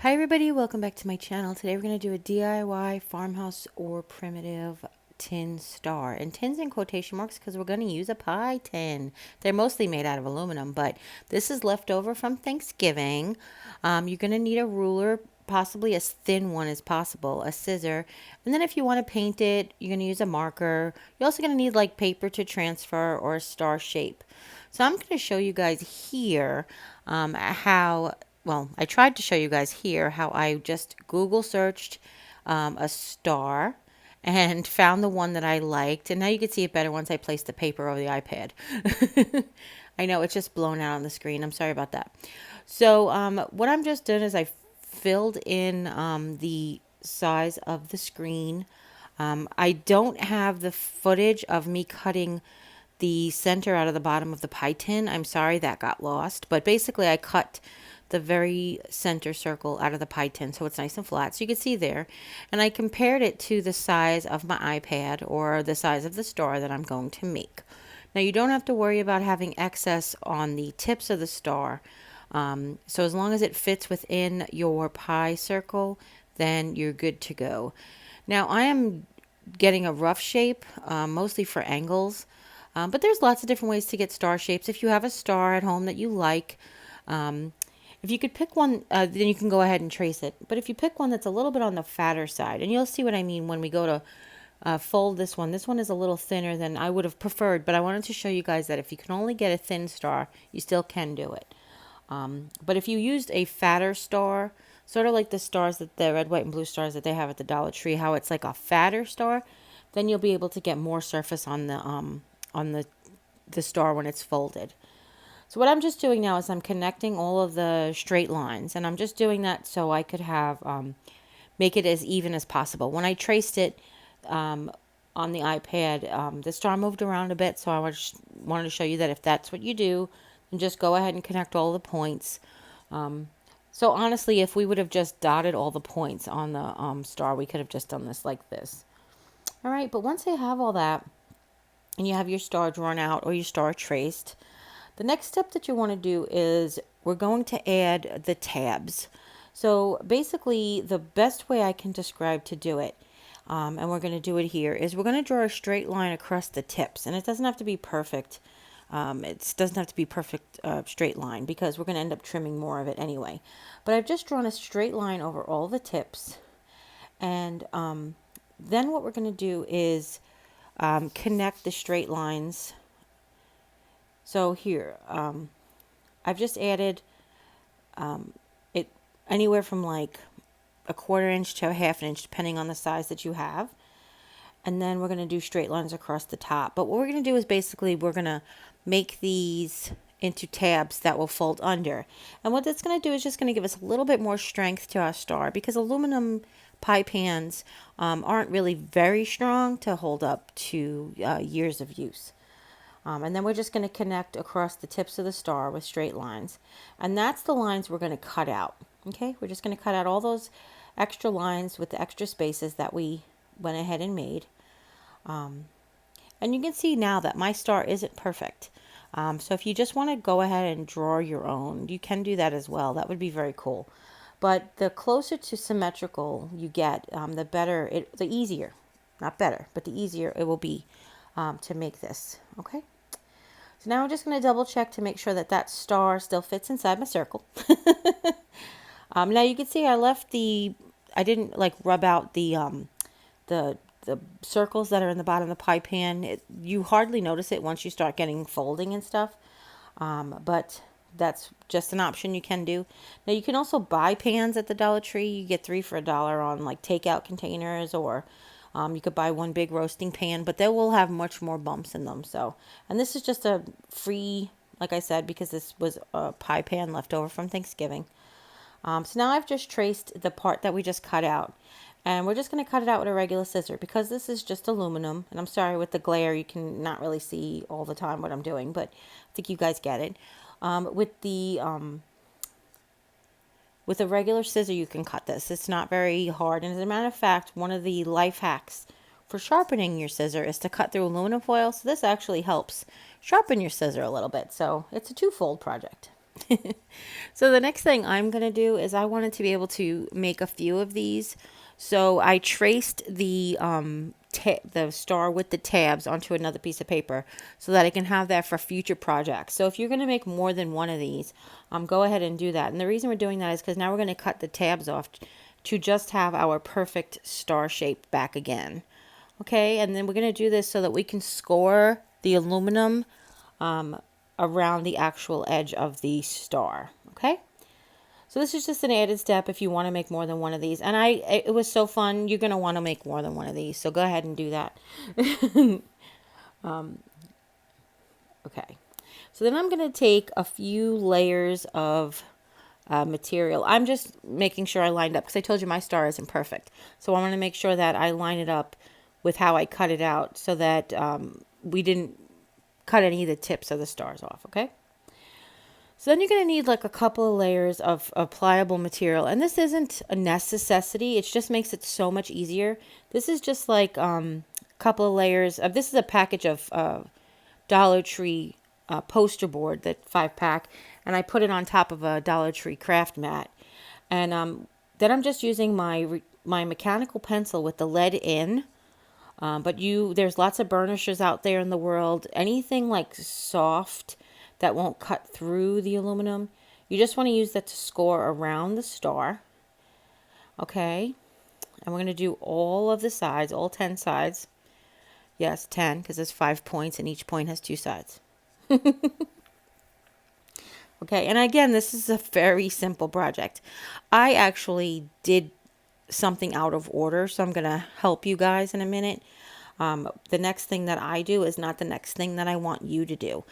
Hi everybody, welcome back to my channel. Today we're going to do a DIY farmhouse or primitive tin star. And tins in quotation marks because we're going to use a pie tin. They're mostly made out of aluminum, but this is left over from Thanksgiving. You're going to need a ruler, possibly as thin one as possible, a scissor, and then if you want to paint it, you're going to use a marker. You're also going to need like paper to transfer or a star shape. So I'm going to show you guys here I tried to show you guys here how I just Google searched a star and found the one that I liked. And now you can see it better once I placed the paper over the iPad. I know it's just blown out on the screen. I'm sorry about that. So what I'm just doing is I filled in the size of the screen. I don't have the footage of me cutting the center out of the bottom of the pie tin. I'm sorry, that got lost. But basically I cut the very center circle out of the pie tin so it's nice and flat, so you can see there. And I compared it to the size of my iPad or the size of the star that I'm going to make. Now you don't have to worry about having excess on the tips of the star. So as long as it fits within your pie circle, then you're good to go. Now I am getting a rough shape, mostly for angles. But there's lots of different ways to get star shapes. If you have a star at home that you like, if you could pick one, then you can go ahead and trace it. But if you pick one that's a little bit on the fatter side, and you'll see what I mean when we go to fold this one. This one is a little thinner than I would have preferred, but I wanted to show you guys that if you can only get a thin star, you still can do it. But if you used a fatter star, sort of like the stars that the red, white, and blue stars that they have at the Dollar Tree, how it's like a fatter star, then you'll be able to get more surface on the star when it's folded. So what I'm just doing now is I'm connecting all of the straight lines, and I'm just doing that so I could have make it as even as possible. When I traced it on the iPad, the star moved around a bit, so I wanted to show you that if that's what you do, then just go ahead and connect all the points. So honestly, if we would have just dotted all the points on the star, we could have just done this like this. All right, but once I have all that, and you have your star drawn out or your star traced, the next step that you want to do is we're going to add the tabs. So basically the best way I can describe to do it, and we're going to do it here, is we're going to draw a straight line across the tips. And it doesn't have to be perfect. It doesn't have to be perfect straight line because we're going to end up trimming more of it anyway. But I've just drawn a straight line over all the tips. And then what we're going to do is connect the straight lines. So here, I've just added it anywhere from like a 1/4 inch to a 1/2 inch, depending on the size that you have. And then we're going to do straight lines across the top. But what we're going to do is basically we're going to make these into tabs that will fold under. And what that's going to do is just going to give us a little bit more strength to our star, because aluminum pie pans aren't really very strong to hold up to years of use. And then we're just going to connect across the tips of the star with straight lines. And that's the lines we're going to cut out. Okay, we're just going to cut out all those extra lines with the extra spaces that we went ahead and made. And you can see now that my star isn't perfect. So if you just want to go ahead and draw your own, you can do that as well. That would be very cool. But the closer to symmetrical you get, the better, the easier, not better, but the easier it will be to make this. Okay. So now I'm just going to double check to make sure that that star still fits inside my circle. Now you can see I didn't like rub out the circles that are in the bottom of the pie pan. You hardly notice it once you start getting folding and stuff. But that's just an option you can do. Now you can also buy pans at the Dollar Tree. You get 3 for $1 on like takeout containers, or you could buy one big roasting pan, but they will have much more bumps in them. So, and this is just a free, like I said, because this was a pie pan left over from Thanksgiving. So now I've just traced the part that we just cut out, and we're just going to cut it out with a regular scissor because this is just aluminum. And I'm sorry, with the glare you can not really see all the time what I'm doing, but I think you guys get it. With a regular scissor you can cut this. It's not very hard, and as a matter of fact, one of the life hacks for sharpening your scissor is to cut through aluminum foil. So this actually helps sharpen your scissor a little bit. So it's a twofold project. So the next thing I'm going to do is I wanted to be able to make a few of these. So I traced the star with the tabs onto another piece of paper so that I can have that for future projects. So if you're going to make more than one of these, go ahead and do that. And the reason we're doing that is because now we're going to cut the tabs off to just have our perfect star shape back again. Okay, and then we're going to do this so that we can score the aluminum around the actual edge of the star. Okay, so this is just an added step if you want to make more than one of these. And it was so fun. You're going to want to make more than one of these, so go ahead and do that. Okay, so then I'm going to take a few layers of material. I'm just making sure I lined up because I told you my star isn't perfect. So I want to make sure that I line it up with how I cut it out so that we didn't cut any of the tips of the stars off, okay? So then you're going to need like a couple of layers of pliable material. And this isn't a necessity. It just makes it so much easier. This is just like a couple of layers of, this is a package of Dollar Tree poster board, that 5-pack. And I put it on top of a Dollar Tree craft mat. And then I'm just using my mechanical pencil with the lead in. But there's lots of burnishes out there in the world. Anything like soft that won't cut through the aluminum, you just want to use that to score around the star. Okay, and we're going to do all of the sides, all 10 sides. Yes, 10, because there's 5 points and each point has 2 sides. Okay, and again, this is a very simple project. I actually did something out of order, so I'm going to help you guys in a minute. The next thing that I do is not the next thing that I want you to do.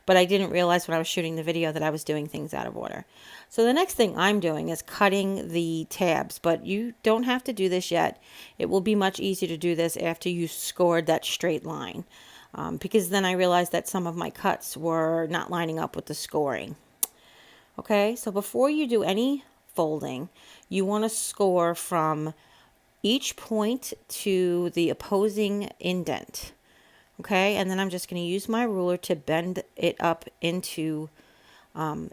But I didn't realize when I was shooting the video that I was doing things out of order. So the next thing I'm doing is cutting the tabs, but you don't have to do this yet. It will be much easier to do this after you scored that straight line. Because then I realized that some of my cuts were not lining up with the scoring. Okay, so before you do any folding, you want to score from each point to the opposing indent. Okay, and then I'm just going to use my ruler to bend it up into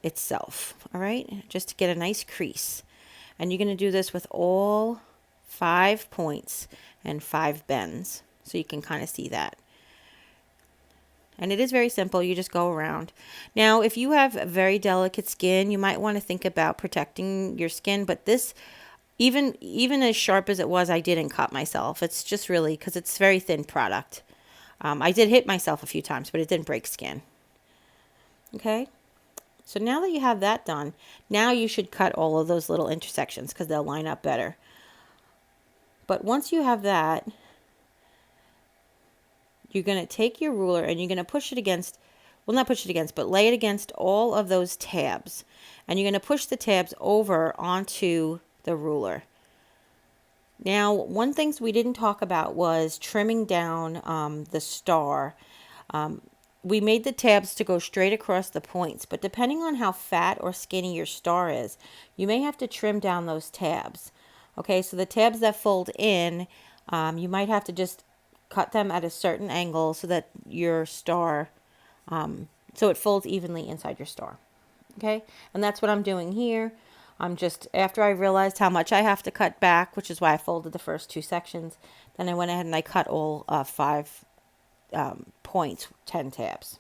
itself. All right, just to get a nice crease. And you're going to do this with all 5 points and 5 bends, so you can kind of see that. And it is very simple. You just go around. Now, if you have very delicate skin, you might want to think about protecting your skin. But this, even as sharp as it was, I didn't cut myself. It's just really because it's very thin product. I did hit myself a few times, but it didn't break skin. Okay. So now that you have that done, now you should cut all of those little intersections because they'll line up better. But once you have that, you're going to take your ruler and you're going to push it against, well, not push it against, but lay it against all of those tabs. And you're going to push the tabs over onto the ruler. Now, one thing we didn't talk about was trimming down the star. We made the tabs to go straight across the points, but depending on how fat or skinny your star is, you may have to trim down those tabs. Okay, so the tabs that fold in, you might have to just cut them at a certain angle so that your star, so it folds evenly inside your star. Okay, and that's what I'm doing here. I'm just, after I realized how much I have to cut back, which is why I folded the first 2 sections, then I went ahead and I cut all 5 points, 10 tabs.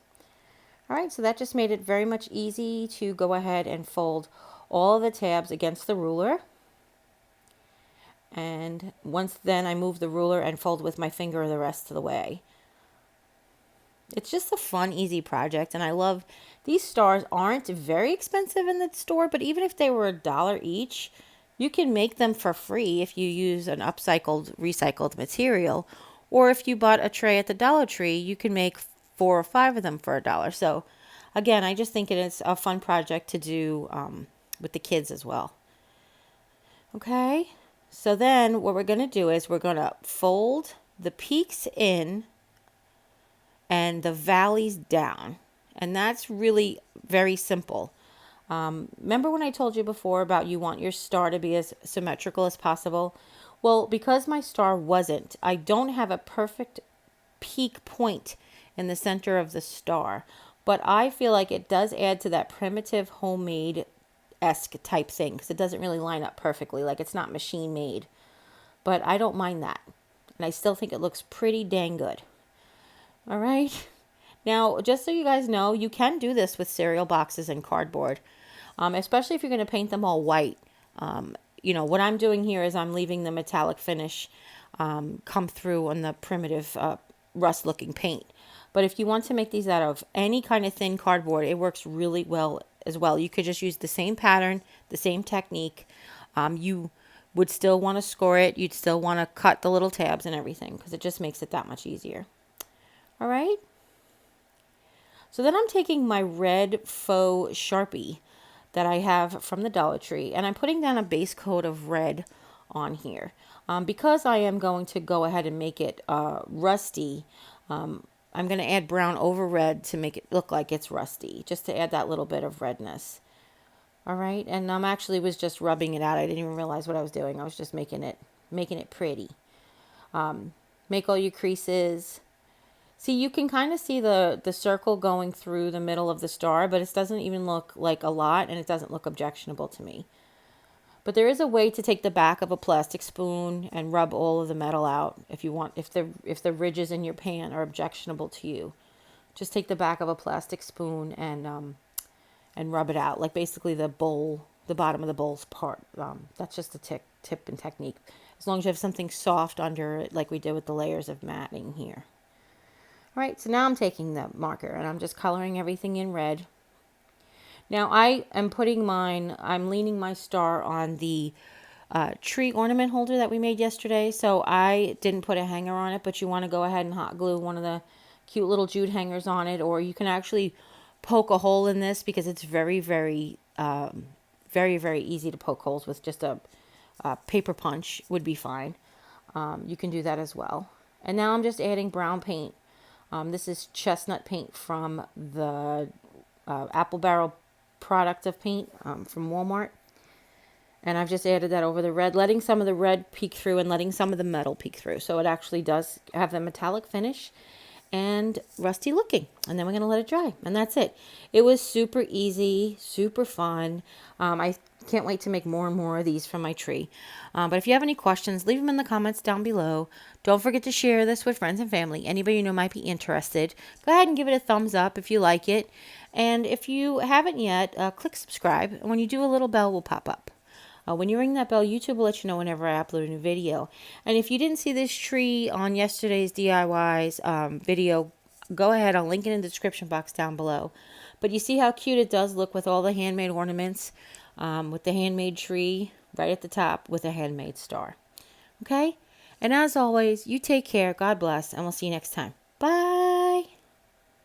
All right, so that just made it very much easy to go ahead and fold all the tabs against the ruler. And once then I move the ruler and fold with my finger the rest of the way. It's just a fun, easy project, and I love these stars. Aren't very expensive in the store, but even if they were $1 each, you can make them for free if you use an upcycled, recycled material. Or if you bought a tray at the Dollar Tree, you can make 4 or 5 of them for $1. So again, I just think it is a fun project to do with the kids as well. Okay. So then what we're going to do is we're going to fold the peaks in and the valleys down. And that's really very simple. Remember when I told you before about you want your star to be as symmetrical as possible? Well, because my star wasn't, I don't have a perfect peak point in the center of the star. but I feel like it does add to that primitive homemade-esque type thing because it doesn't really line up perfectly. Like it's not machine made, but I don't mind that. And I still think it looks pretty dang good. All right. Now, just so you guys know, you can do this with cereal boxes and cardboard, especially if you're going to paint them all white. You know, what I'm doing here is I'm leaving the metallic finish come through on the primitive rust-looking paint. But if you want to make these out of any kind of thin cardboard, it works really well as well. You could just use the same pattern, the same technique. You would still want to score it. You'd still want to cut the little tabs and everything because it just makes it that much easier. All right. So then I'm taking my red faux Sharpie that I have from the Dollar Tree, and I'm putting down a base coat of red on here. Because I am going to go ahead and make it rusty, I'm going to add brown over red to make it look like it's rusty, just to add that little bit of redness. All right, and I'm actually was just rubbing it out. I didn't even realize what I was doing. I was just making it pretty. Make all your creases. See, you can kind of see the circle going through the middle of the star, but it doesn't even look like a lot, and it doesn't look objectionable to me. But there is a way to take the back of a plastic spoon and rub all of the metal out if you want, if the ridges in your pan are objectionable to you. Just take the back of a plastic spoon and rub it out, like basically the bowl, the bottom of the bowl's part. That's just a tip and technique. As long as you have something soft under it, like we did with the layers of matting here. All right, so now I'm taking the marker and I'm just coloring everything in red. Now I am putting I'm leaning my star on the tree ornament holder that we made yesterday. So I didn't put a hanger on it, but you want to go ahead and hot glue one of the cute little jute hangers on it, or you can actually poke a hole in this because it's very, very, very easy to poke holes with. Just a paper punch would be fine. You can do that as well. And now I'm just adding brown paint. This is chestnut paint from the Apple Barrel product of paint from Walmart. And I've just added that over the red, letting some of the red peek through and letting some of the metal peek through. So it actually does have the metallic finish and rusty looking. And then we're going to let it dry. And that's it. It was super easy, super fun. I can't wait to make more and more of these from my tree. But if you have any questions, leave them in the comments down below. Don't forget to share this with friends and family. Anybody you know might be interested. Go ahead and give it a thumbs up if you like it. And if you haven't yet, click subscribe. And when you do, a little bell will pop up. When you ring that bell, YouTube will let you know whenever I upload a new video. And if you didn't see this tree on yesterday's DIYs video, go ahead. I'll link it in the description box down below. But you see how cute it does look with all the handmade ornaments, with the handmade tree right at the top with a handmade star. Okay? And as always, you take care. God bless, and we'll see you next time.